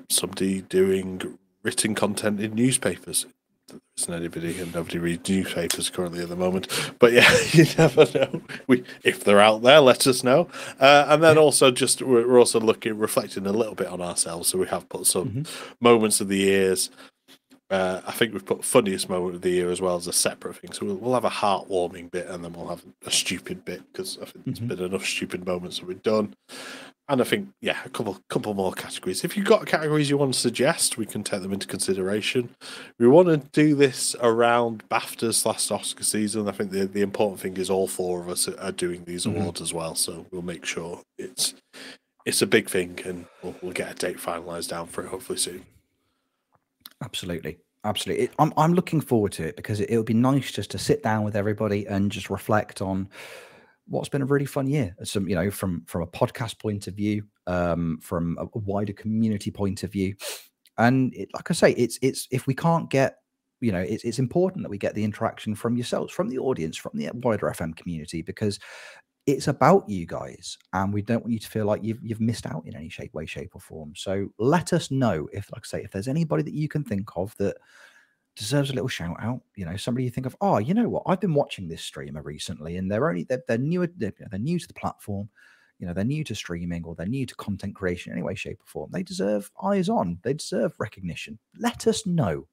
somebody doing written content in newspapers. There isn't anybody, and nobody reads newspapers currently at the moment. But yeah, you never know. If they're out there, let us know. And then also we're also reflecting a little bit on ourselves. So we have put some moments of the years. I think we've put funniest moment of the year as well as a separate thing. So we'll have a heartwarming bit, and then we'll have a stupid bit, because I think there's been enough stupid moments that we've done. And I think, yeah, a couple more categories. If you've got categories you want to suggest, we can take them into consideration. We want to do this around BAFTAs / Oscar season. I think the important thing is all four of us are doing these awards as well. So we'll make sure it's a big thing, and we'll get a date finalised down for it hopefully soon. Absolutely. I'm looking forward to it, because it'll be nice just to sit down with everybody and just reflect on what's been a really fun year. Some, from a podcast point of view, from a wider community point of view, and like I say, it's if we can't get, it's important that we get the interaction from yourselves, from the audience, from the wider FM community, because it's about you guys, and we don't want you to feel like you've missed out in any way, shape, or form. So let us know if, like I say, if there's anybody that you can think of that deserves a little shout out. Somebody you think of. Oh, you know what? I've been watching this streamer recently, and they're new to the platform. They're new to streaming, or they're new to content creation in any way, shape, or form. They deserve eyes on. They deserve recognition. Let us know,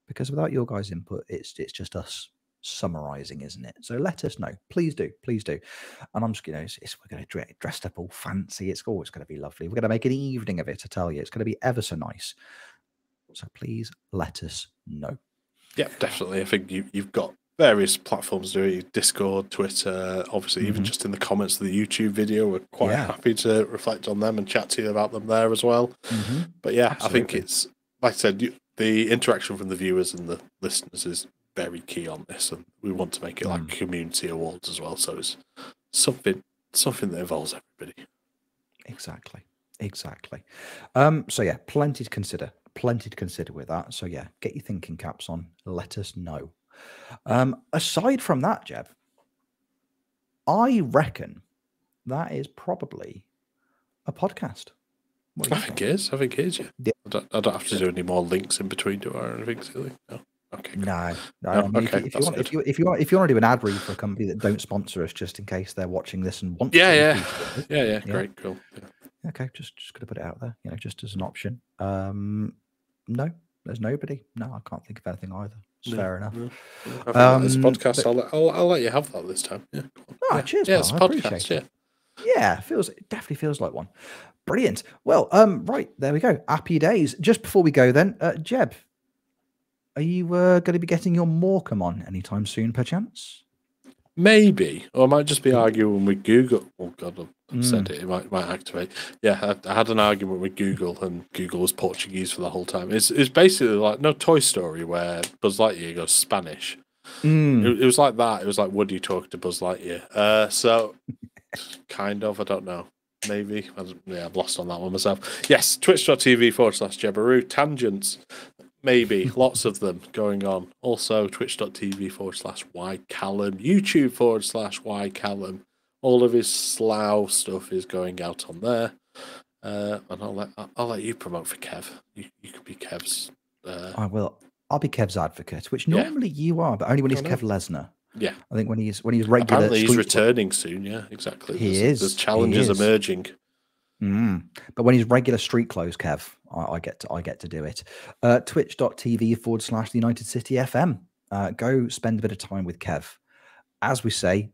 because without your guys' input, it's just us summarizing, isn't it? So let us know, please do. And I'm just, we're going to dressed up all fancy. It's always going to be lovely. We're going to make an evening of it, I tell you. It's going to be ever so nice. So please let us know. Yeah, definitely. I think you've got various platforms doing it, Discord, Twitter, obviously even just in the comments of the YouTube video. We're quite happy to reflect on them and chat to you about them there as well. But yeah, absolutely. I think it's, like I said, the interaction from the viewers and the listeners is very key on this, and we want to make it like community awards as well. So it's something that involves everybody. Exactly. So yeah, plenty to consider with that. So yeah, get your thinking caps on. Let us know. Aside from that, Jeb, I reckon that is probably a podcast. I think it is. Yeah. I don't have to do any more links in between, do I, or anything silly? No. Okay. Cool. No. I mean, okay, if you want to do an ad read for a company that don't sponsor us, just in case they're watching this and want to. Yeah. Great, cool. Yeah. Okay, just gonna put it out there, just as an option. No, there's nobody. No, I can't think of anything either. It's fair enough. No. I think this podcast, I'll let you have that this time. Yeah. Oh, cheers. Yeah, it's a podcast. Yeah, it definitely feels like one. Brilliant. Well, right, there we go. Happy days. Just before we go, then, Jeb, are you going to be getting your Morecambe on anytime soon, perchance? Maybe, or I might just be arguing with Google. Oh God, I've said it. It might activate. Yeah, I had an argument with Google, and Google was Portuguese for the whole time. It's basically like Toy Story, where Buzz Lightyear goes Spanish. It was like that. It was like Woody talking to Buzz Lightyear. So kind of, I don't know. maybe. I'm lost on that one myself. Yes, twitch.tv/Jebaroo. Tangents, maybe. Lots of them going on. Also, twitch.tv/YCallum. YouTube.com/YCallum. All of his Slough stuff is going out on there. And I'll let you promote for Kev. You could be Kev's. I will. I'll be Kev's advocate, which normally you are, but only when he's Kev Lesnar. Yeah, I think when he's regular. Apparently he's returning soon. Yeah, exactly. There's challenges emerging. But when he's regular street clothes, Kev, I get to do it. Twitch.tv/the United City FM. Go spend a bit of time with Kev. As we say,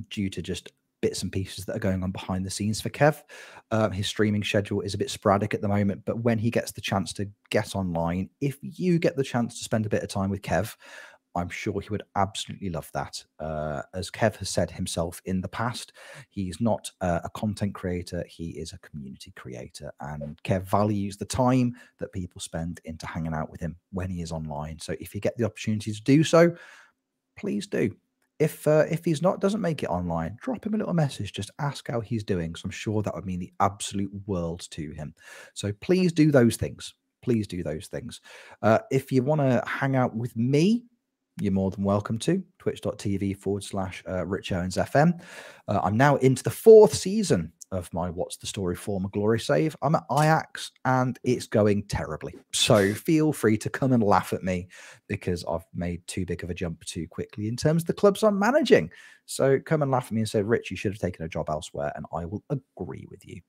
due to just bits and pieces that are going on behind the scenes for Kev, his streaming schedule is a bit sporadic at the moment, but when he gets the chance to get online, if you get the chance to spend a bit of time with Kev, I'm sure he would absolutely love that. As Kev has said himself in the past, he's not a content creator, he is a community creator, and Kev values the time that people spend into hanging out with him when he is online. So if you get the opportunity to do so, please do. If he's doesn't make it online, drop him a little message. Just ask how he's doing, because I'm sure that would mean the absolute world to him. So please do those things. Please do those things. If you want to hang out with me, you're more than welcome to. Twitch.tv/Rich Owens FM. I'm now into the 4th season of my What's the Story Former Glory save. I'm at Ajax and it's going terribly. So feel free to come and laugh at me because I've made too big of a jump too quickly in terms of the clubs I'm managing. So come and laugh at me and say, Rich, you should have taken a job elsewhere, and I will agree with you.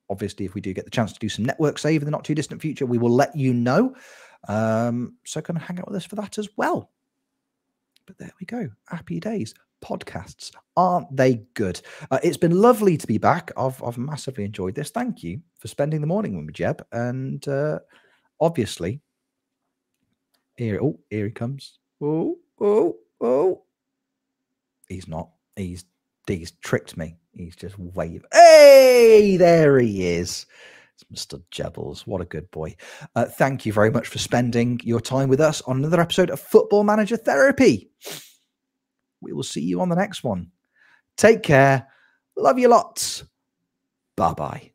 Obviously, if we do get the chance to do some network save in the not too distant future, we will let you know. So come and hang out with us for that as well. But there we go. Happy days. Podcasts, aren't they good? It's been lovely to be back. I've massively enjoyed this. Thank you for spending the morning with me, Jeb. And obviously, here he comes. Oh. He's not. He's tricked me. He's just waving. Hey, there he is. It's Mr. Jebbles. What a good boy. Thank you very much for spending your time with us on another episode of Football Manager Therapy. We will see you on the next one. Take care. Love you lots. Bye-bye.